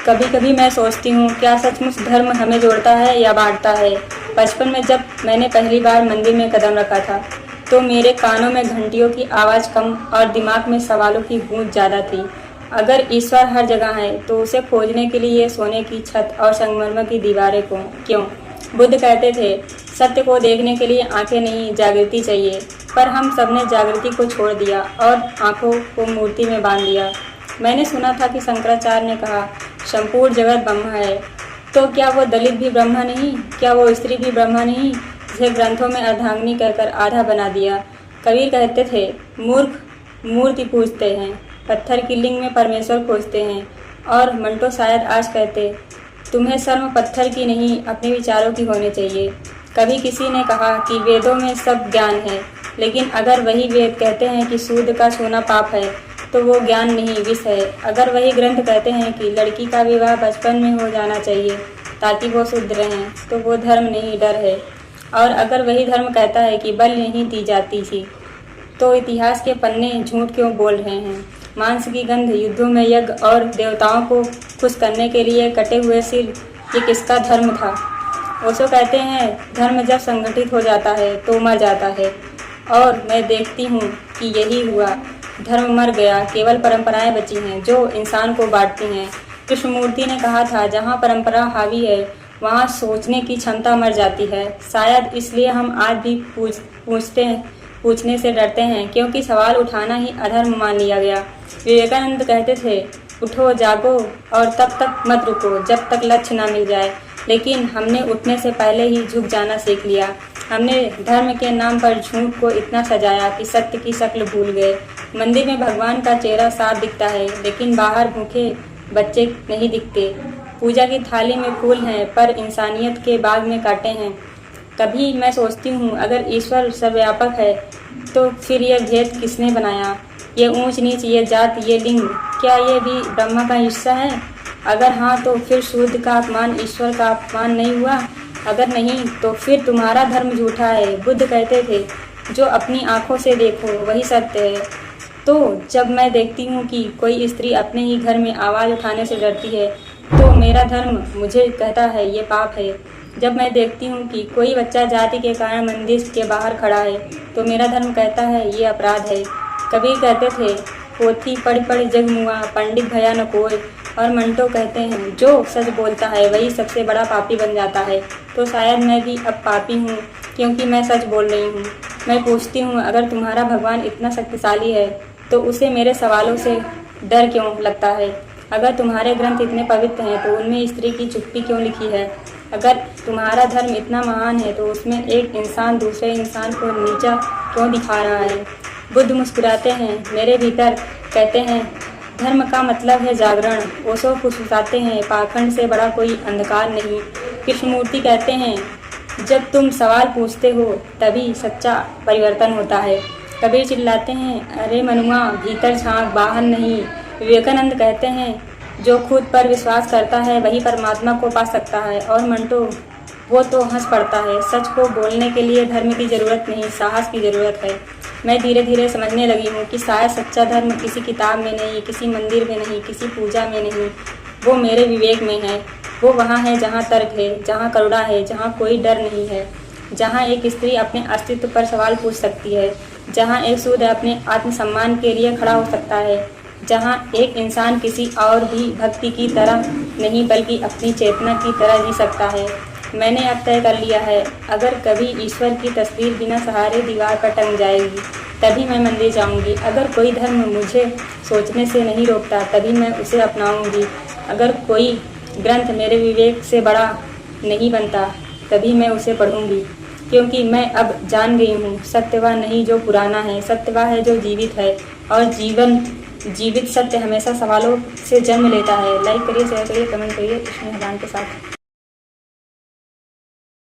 कभी कभी मैं सोचती हूँ, क्या सचमुच धर्म हमें जोड़ता है या बांटता है। बचपन में जब मैंने पहली बार मंदिर में कदम रखा था तो मेरे कानों में घंटियों की आवाज़ कम और दिमाग में सवालों की गूंज ज़्यादा थी। अगर ईश्वर हर जगह है तो उसे खोजने के लिए सोने की छत और संगमरमर की दीवारें को क्यों? बुद्ध कहते थे, सत्य को देखने के लिए आंखें नहीं, जागृति चाहिए। पर हम सबने जागृति को छोड़ दिया और आंखों को मूर्ति में बांध दिया। मैंने सुना था कि शंकराचार्य ने कहा, संपूर्ण जगत ब्रह्म है। तो क्या वो दलित भी ब्रह्मा नहीं? क्या वो स्त्री भी ब्रह्मा नहीं, जिसे ग्रंथों में अर्धांगिनी कहकर आधा बना दिया? कबीर कहते थे, मूर्ख मूर्ति पूजते हैं, पत्थर की लिंग में परमेश्वर खोजते हैं। और मंटो शायद आज कहते, तुम्हें शर्म पत्थर की नहीं, अपने विचारों की होनी चाहिए। कभी किसी ने कहा कि वेदों में सब ज्ञान है, लेकिन अगर वही वेद कहते हैं कि सूद का छूना पाप है तो वो ज्ञान नहीं, विष है। अगर वही ग्रंथ कहते हैं कि लड़की का विवाह बचपन में हो जाना चाहिए ताकि वो शुद्ध रहें, तो वो धर्म नहीं, डर है। और अगर वही धर्म कहता है कि बलि नहीं दी जाती थी, तो इतिहास के पन्ने झूठ क्यों बोल रहे हैं? मांस की गंध, युद्धों में यज्ञ और देवताओं को खुश करने के लिए कटे हुए सिर, ये किसका धर्म था? ओशो कहते हैं, धर्म जब संगठित हो जाता है तो मर जाता है। और मैं देखती हूँ कि यही हुआ। धर्म मर गया, केवल परंपराएं बची हैं जो इंसान को बांटती हैं। कृष्णमूर्ति ने कहा था, जहाँ परंपरा हावी है वहाँ सोचने की क्षमता मर जाती है। शायद इसलिए हम आज भी पूछने से डरते हैं, क्योंकि सवाल उठाना ही अधर्म मान लिया गया। विवेकानंद कहते थे, उठो जागो और तब तक मत रुको जब तक लक्ष्य ना मिल जाए। लेकिन हमने उठने से पहले ही झुक जाना सीख लिया। हमने धर्म के नाम पर झूठ को इतना सजाया कि सत्य की शक्ल भूल गए। मंदिर में भगवान का चेहरा साफ दिखता है, लेकिन बाहर भूखे बच्चे नहीं दिखते। पूजा की थाली में फूल हैं, पर इंसानियत के बाग में कांटे हैं। कभी मैं सोचती हूँ, अगर ईश्वर सर्वव्यापक है तो फिर यह भेद किसने बनाया? ये ऊंच नीच, ये जात, ये लिंग, क्या ये भी ब्रह्मा का हिस्सा है? अगर हाँ, तो फिर सूर्य का अपमान ईश्वर का अपमान नहीं हुआ? अगर नहीं, तो फिर तुम्हारा धर्म झूठा है। बुद्ध कहते थे, जो अपनी आंखों से देखो वही सत्य है। तो जब मैं देखती हूँ कि कोई स्त्री अपने ही घर में आवाज़ उठाने से डरती है, तो मेरा धर्म मुझे कहता है ये पाप है। जब मैं देखती हूँ कि कोई बच्चा जाति के कारण मंदिर के बाहर खड़ा है, तो मेरा धर्म कहता है ये अपराध है। कबीर कहते थे, पोथी पढ़ पढ़ जग मुआ, पंडित भया न कोई। और मंटो कहते हैं, जो सच बोलता है वही सबसे बड़ा पापी बन जाता है। तो शायद मैं भी अब पापी हूँ, क्योंकि मैं सच बोल रही हूँ। मैं पूछती हूँ, अगर तुम्हारा भगवान इतना शक्तिशाली है तो उसे मेरे सवालों से डर क्यों लगता है? अगर तुम्हारे ग्रंथ इतने पवित्र हैं तो उनमें स्त्री की चुप्पी क्यों लिखी है? अगर तुम्हारा धर्म इतना महान है तो उसमें एक इंसान दूसरे इंसान को नीचा क्यों दिखा रहा है? बुद्ध मुस्कुराते हैं मेरे भीतर, कहते हैं, धर्म का मतलब है जागरण। ओशो फुसफुसाते हैं, पाखंड से बड़ा कोई अंधकार नहीं। कृष्णमूर्ति कहते हैं, जब तुम सवाल पूछते हो तभी सच्चा परिवर्तन होता है। कबीर चिल्लाते हैं, अरे मनुआ, भीतर झांक, बाहर नहीं। विवेकानंद कहते हैं, जो खुद पर विश्वास करता है वही परमात्मा को पा सकता है। और मंटो, वो तो हंस पड़ता है। सच को बोलने के लिए धर्म की ज़रूरत नहीं, साहस की ज़रूरत है। मैं धीरे धीरे समझने लगी हूँ कि शायद सच्चा धर्म किसी किताब में नहीं, किसी मंदिर में नहीं, किसी पूजा में नहीं, वो मेरे विवेक में है। वो वहाँ है जहाँ तर्क है, जहाँ करुणा है, जहाँ कोई डर नहीं है, जहाँ एक स्त्री अपने अस्तित्व पर सवाल पूछ सकती है, जहाँ एक शूद्र अपने आत्मसम्मान के लिए खड़ा हो सकता है, जहाँ एक इंसान किसी और भी भक्ति की तरह नहीं बल्कि अपनी चेतना की तरह जी सकता है। मैंने अब तय कर लिया है, अगर कभी ईश्वर की तस्वीर बिना सहारे दीवार पर टंग जाएगी तभी मैं मंदिर जाऊंगी। अगर कोई धर्म मुझे सोचने से नहीं रोकता तभी मैं उसे अपनाऊंगी। अगर कोई ग्रंथ मेरे विवेक से बड़ा नहीं बनता तभी मैं उसे पढ़ूंगी, क्योंकि मैं अब जान गई हूँ, सत्य वह नहीं जो पुराना है, सत्य वह है जो जीवित है। और जीवित सत्य हमेशा सवालों से जन्म लेता है। लाइक करिए, शेयर करिए, कमेंट करिए। इसमें भगवान के साथ।